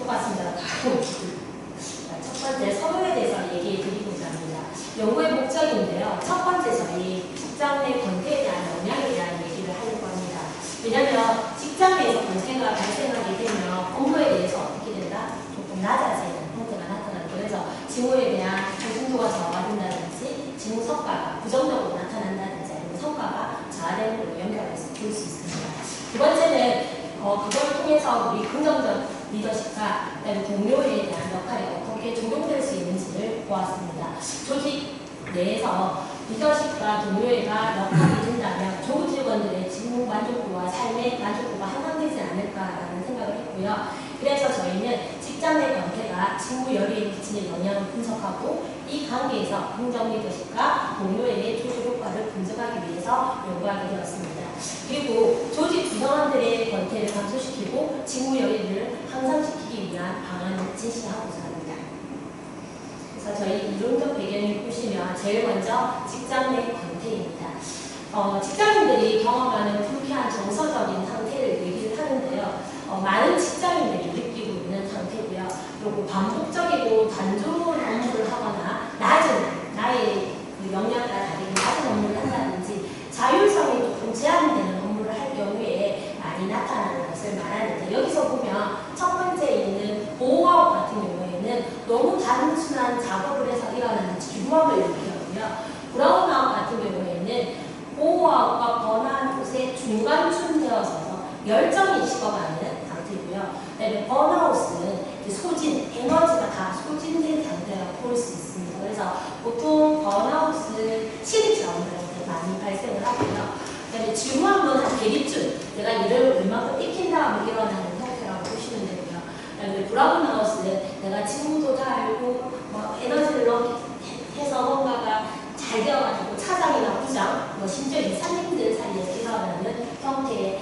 똑같습니다. 첫 번째 서로에 대해서 얘기해 드리고자 합니다. 연구의 목적인데요. 첫 번째 저희 직장 내 권태에 대한 영향에 대한 얘기를 하려고 합니다. 왜냐하면 직장 내에서 권태가 발생하게 되면 업무에 대해서 어떻게 된다? 조금 낮아지는 형태가 나타나고, 그래서 직무에 대한 정신도가 저하된다든지 직무 성과가 부정적으로 나타난다든지 아니면 성과가 저하되는 걸로 연결해서 볼 수 있습니다. 두 번째는 그걸 통해서 우리 긍정적 리더십과 그다음에 동료에 대한 역할이 어떻게 적용될 수 있는지를 보았습니다. 조직 내에서 리더십과 동료애가 역할이 된다면 조직 직원들의 직무 만족도와 삶의 만족도가 향상되지 않을까라는 생각을 했고요. 그래서 저희는 직장 내 관계가 직무 열의에 미치는 영향을 분석하고 이 관계에서 긍정 리더십과 동료애의 조직 효과를 분석하기 위해서 연구하게 되었습니다. 그리고 조직 구성원들의 권태를 감소시키고 직무 열의를 향상시키기 위한 방안을 제시하고자 합니다. 그래서 저희 이론적 배경을 보시면 제일 먼저 직장 내 권태입니다. 직장인들이 경험하는 불쾌한 정서적인 상태를 얘기를 하는데요. 많은 직장인들이 느끼고 있는 상태고요. 그리고 반복적이고 단조로운 업무를 하거나 나의 그 역량과 다르게 낮은 업무를 한다든지 자율성이 조금 제한되는 업무를 할 경우에 많이 나타나는 것을 말하는데, 여기서 보면 첫 번째 있는 보호아웃 같은 경우에는 너무 단순한 작업을 해서 일어나는 지루함을 일으키고요. 브라운아웃 같은 경우에는 보호아웃과 번아웃의 중간쯤 되어서 열정이 식어가는 상태고요. 그다음에 번아웃은 소진, 에너지가 다 소진된 상태라고 볼 수 있습니다. 그래서 보통 번아웃은 시립 자원들한테 많이 발생을 하고요. 그다음에 지루함은 한 대립쯤, 내가 일을 얼마큼 익힌 다음에 일어나는 형태라고 보시면 되고요. 그다음에 브라운아웃은 내가 직무도 잘하고 에너지를 해서 뭔가가 잘 되어가지고 차장이나 부장, 심지어 이사님들 사이에서 일어나는 형태의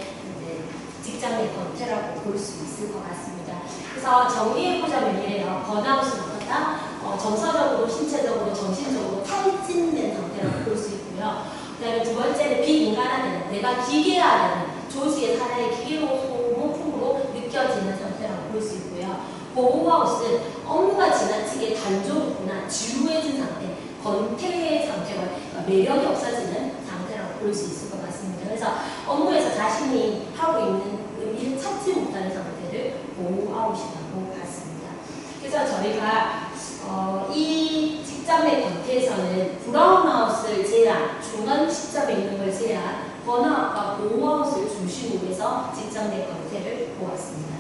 직장 내 권태라고 볼 수 있을 것 같습니다. 그래서 정리해보자면 이래요. 번아웃은 어떻다? 정서적으로, 신체적으로, 정신적으로 탈진된 상태라고 볼 수 있고요. 그 다음에 두 번째는 비인간화되는, 내가 기계화되는, 조직의 하나의 기계로 소모품으로 느껴지는 상태라고 볼 수 있고요. 보호아웃은 업무가 지나치게 단조롭거나 지루해진 상태, 권태의 상태가 매력이 없어지는 상태라고 볼 수 있을 것 같습니다. 그래서 업무에서 자신이 하고 있는 의미를 찾지 못하는 상태를 보호아웃이라고 봤습니다. 그래서 저희가 이 직장 내 권태에서는 브라운아웃을 제한, 중간 시점에 있는 걸 제한, 번아웃과 보호아웃을 중심으로 해서 직장 내 권태를 보았습니다.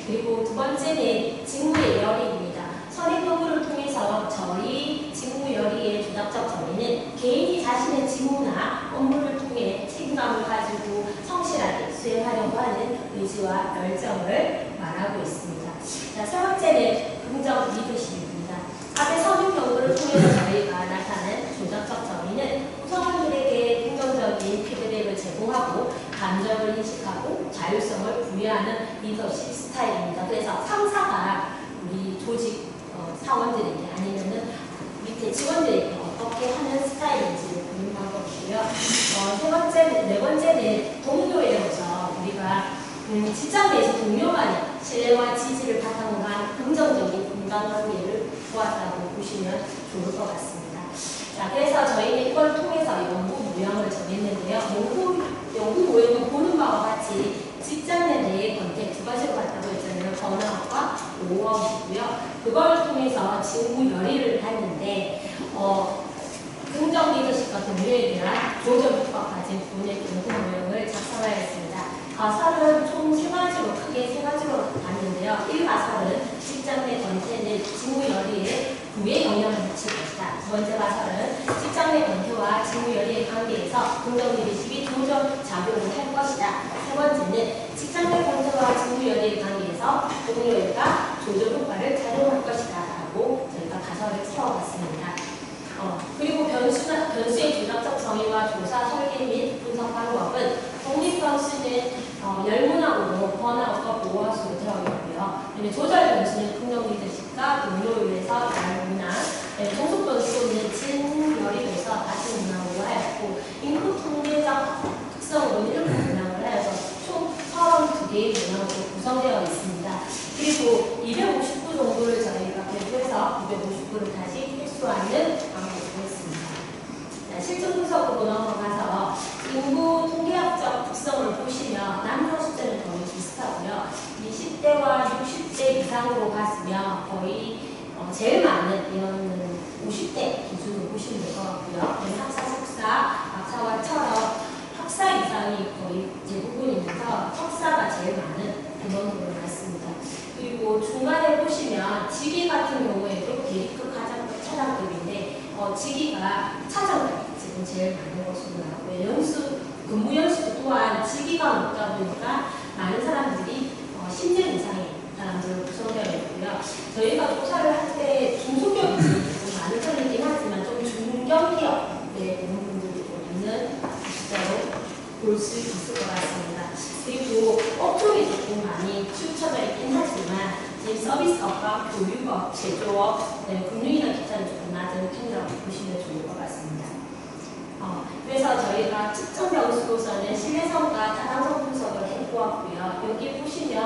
그리고 두 번째는 직무의 열의입니다. 선행 연구를 통해서 저희 직무 열의의 조작적 정의는 개인이 자신의 직무나 업무를 통해 책임감을 가지고 성실하게 수행하려고 하는 의지와 열정을 말하고 있습니다. 자, 세 번째는 긍정 리더십입니다. 앞에 선행 연구를 통해서 저희가 나타낸 조작적 정의는 구성원들에게 긍정적인 피드백을 제공하고 감정을 인식하고 자율성을 부여하는 리더십 스타일입니다. 그래서 상사가 우리 조직 사원들에게 아니면은 밑에 직원들에게 어떻게 하는 스타일인지를 보는 방법이고요. 네 번째는 동료애로서 우리가 직장 내에서 동료 간의 신뢰와 지지를 바탕으로 한 긍정적인 인간관계를 보았다고 보시면 좋을 것 같습니다. 자, 그래서 저희는 이걸 통해서 연구 모형을 정했는데요. 연구 모형을 보는 바와 같이 직장 내의 권태 두 가지로 봤다고 했잖아요. 번아웃과 보호아웃이고요. 그걸 통해서 직무 열의를 봤는데 긍정 리더십과 동료에 대한 조절 효과가 가진 분의 연구 모형을 작성하였습니다. 가설은 총 세 가지로, 크게 세 가지로 봤는데요. 1가설은 직장 내 권태는 직무 열의에 부의 영향을 미칠 것이다. 두 번째 가설은 직장 내 권태와 직무 열의의 관계에서 긍정 리더십이 조절 작용을 할 것이다. 세 번째는 직장 내 권태와 직무 열의의 관계에서 동료애가 조절 효과를 작용할 것이다 라고 저희가 가설을 세워봤습니다. 그리고 변수의 조작적 정의와 조사 설계 및 분석 방법은 독립 변수는 열문항으로 번아웃과 보호아웃으로 되어 있고요. 조절 변수는 긍정 리더십과 동료율에서 열문항, 종속 변수는 진열의에서 다시 문항으로 하였고, 인풋 통계적 특성으로는 이렇게 문항을 하여서 총 32개의 문항으로 구성되어 있습니다. 그리고 이상으로 봤으면 거의 제일 많은 이거는 50대 기준으로 보시면 될 것 같고요. 학사, 석사, 박사과처럼 학사 이상이 거의 대부분이면서 석사가 제일 많은 인원으로 나왔습니다. 그리고 중간에 보시면 직위 같은 경우에도 대리급 차장급인데 직위가 차장급 지금 제일 많은 것으로 나왔고요. 근무 연수 또한 직위가 높다 보니까 많은 사람들이 10년 이상의 사람들로 구성되어 있고요. 저희가 조사를 할 때 중소기업이 좀 많은 편이긴 하지만 좀 중견기업에 있는 분들이 좀 있는 숫자로 볼 수 있을 것 같습니다. 그리고 업종이 조금 많이 치우쳐져 있긴 하지만 지금 서비스업과 교육업, 제조업, 금융이나 기타는 조금 낮은 편이라고 보시면 좋을 것 같습니다. 그래서 저희가 측정 변수로서는 신뢰성과 타당성 분석을 해보았고요. 여기 보시면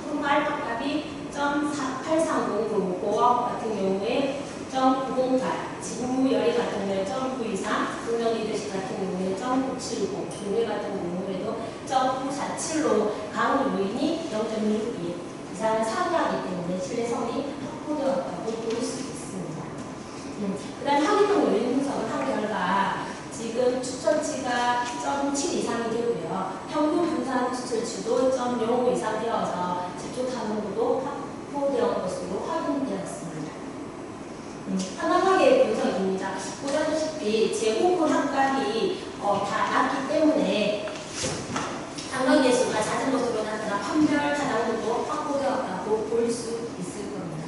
흑말값이 0.4830, 고업 같은 경우에 0.908, 직무열이 같은 경우에 0.923, 긍정리더십 같은 경우에 0.970, 중매 같은 경우에도 0.947로 강의 요인이 0.62 이상을 상회하기 때문에 신뢰성이 확보되었다고 볼 수 있습니다. 그 다음 학위성 요인 분석을 한 결과 지금 추천치가 0.7 이상이 되고요. 평균 분산 추천치도 0.05 이상 되어서 집중 탐구도 확보되었던 것으로 확인되었습니다. 하나하나의 분석입니다. 보다시피 제공군 학과이 다 낮기 때문에 단강예수가 잦은 것으로 나타나 판별 타당도도 확보되었다고 볼 수 있을 겁니다.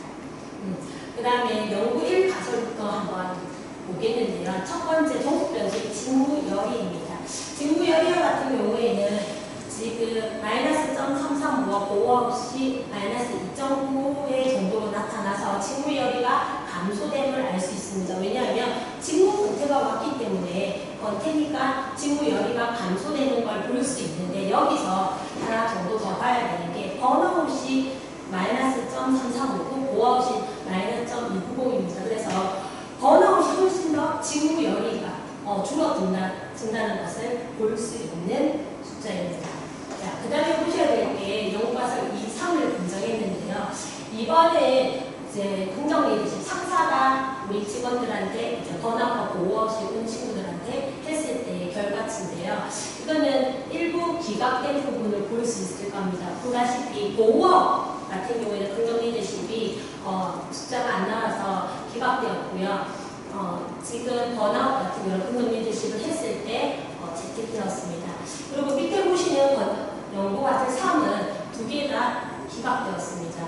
그 다음에 연구 1 가설부터 한번 보겠는데요. 첫 번째 종속 변수의 직무열이입니다. 직무열이 같은 경우에는 지금 마이너스 0.335와 고어 없이 마이너스 2.9의 정도로 나타나서 직무열이가 감소됨을 알 수 있습니다. 왜냐하면 직무 권태가 왔기 때문에 권태니까 직무열이가 감소되는 걸 볼 수 있는데 여기서 하나 정도 더 봐야 되는 게 번아웃이 마이너스 0.335고 고아웃이 마이너스 0.290입니다. 그래서 번아웃이 훨씬 더 직무열이가 줄어든다는 것을 볼 수 있는 숫자입니다. 자, 그 다음에 보셔야 될 게 연구가설 2, 3을 분석했는데요. 이번에 이제 긍정리더십 상사가 우리 직원들한테 번아웃과 고아웃이 온 친구들한테 했을 때의 결과치인데요. 이거는 일부 기각된 부분을 볼 수 있을 겁니다. 보다시피 고아웃 같은 경우에는 긍정리더십이 숫자가 안 나와서 기각되었고요. 지금 번아웃 같은 경우는 긍정리더십을 했을 때 채택되었습니다. 그리고 밑에 보시는 연구과정 3은 두 개 다 기각되었습니다.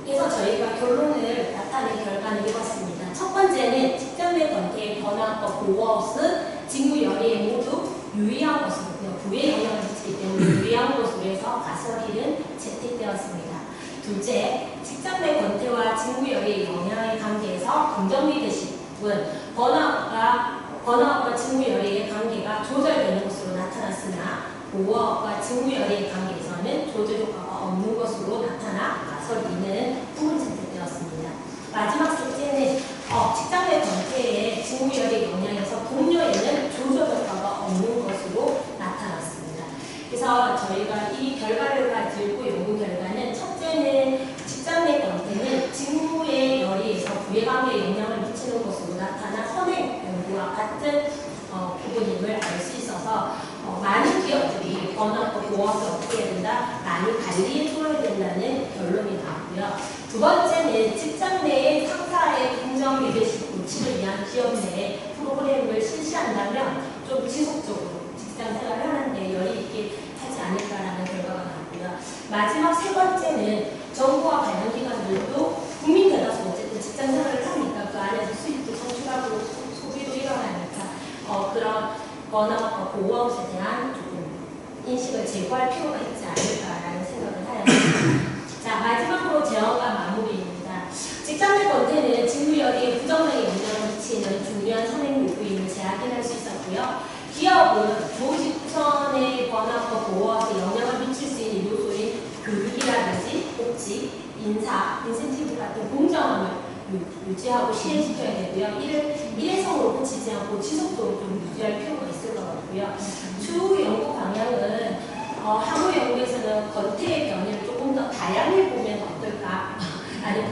그래서 저희가 결론을 나타낸 결과는 이렇습니다. 첫 번째는 직장 내 관계의 번아웃과 고아웃은 직무열의에 모두 유의한 것으로 부에 영향을 미치기 때문에 유의한 것으로 해서 가설일은 채택되었습니다. 둘째, 직장 내 권태와 직무열의 영향의 관계에서 긍정리더십은 번아웃과 직무열의 관계가 조절되는 것으로 나타났으나 고아웃과 직무열의 관계에서는 조절 효과가 없는 것으로 나타나 가설 2는 풀이 채택되었습니다. 마지막 셋째는 직장 내 권태의 직무열의 영향에서 동료에는 조절 효과가 없는 것으로 나타났습니다. 그래서 저희가 이 결과를 가지고 연구 결과는 첫째는 직장 내 권태는 직무의 열의에서 부해관계에 영향을 미치는 것으로 나타나 선행 연구와 같은 부분임을 알 수 있어서 많은 기업들이 번아웃과 고아웃을 어떻게 해야 된다? 많이 관리해 줘야 된다는 결론이 나왔고요. 두 번째는 직장 내에 상사의 긍정 리더십 고취를 위한 기업 내에 프로그램을 실시한다면 좀 지속적으로 직장 생활을 하는데 열이 있게 하지 않을까라는 결과가 나왔고요. 마지막 세 번째는 정부와 관련 기관들도 국민 대다수 어쨌든 직장 생활을 하니까 그 안에서 수입도 창출하고 소비도 일어나니까 그런 번아웃과 고아웃에 대한 조금 인식을 제고할 필요가 있지 않을까라는 생각을 하였습니다. 자, 마지막으로 제언과 마무리입니다. 직장 내 권태는 직무열의에 부정적인 영향을 미치는 중요한 선행 요구임을 재확인할 수 있었고요. 기업은 조직 구성원의 번아웃과 고아웃에 영향을 미칠 수 있는 요소인 교육이라든지 복지, 인사, 인센티브 같은 공정함을 유지하고 실행시켜야 되고요. 이를 일회성으로 그치지 않고 지속적으로 좀 유지할 필요가 있을 것 같고요. 추후 연구 방향은 향후 연구에서는 권태의 변이를 조금 더 더 다양해 보면 어떨까? 라는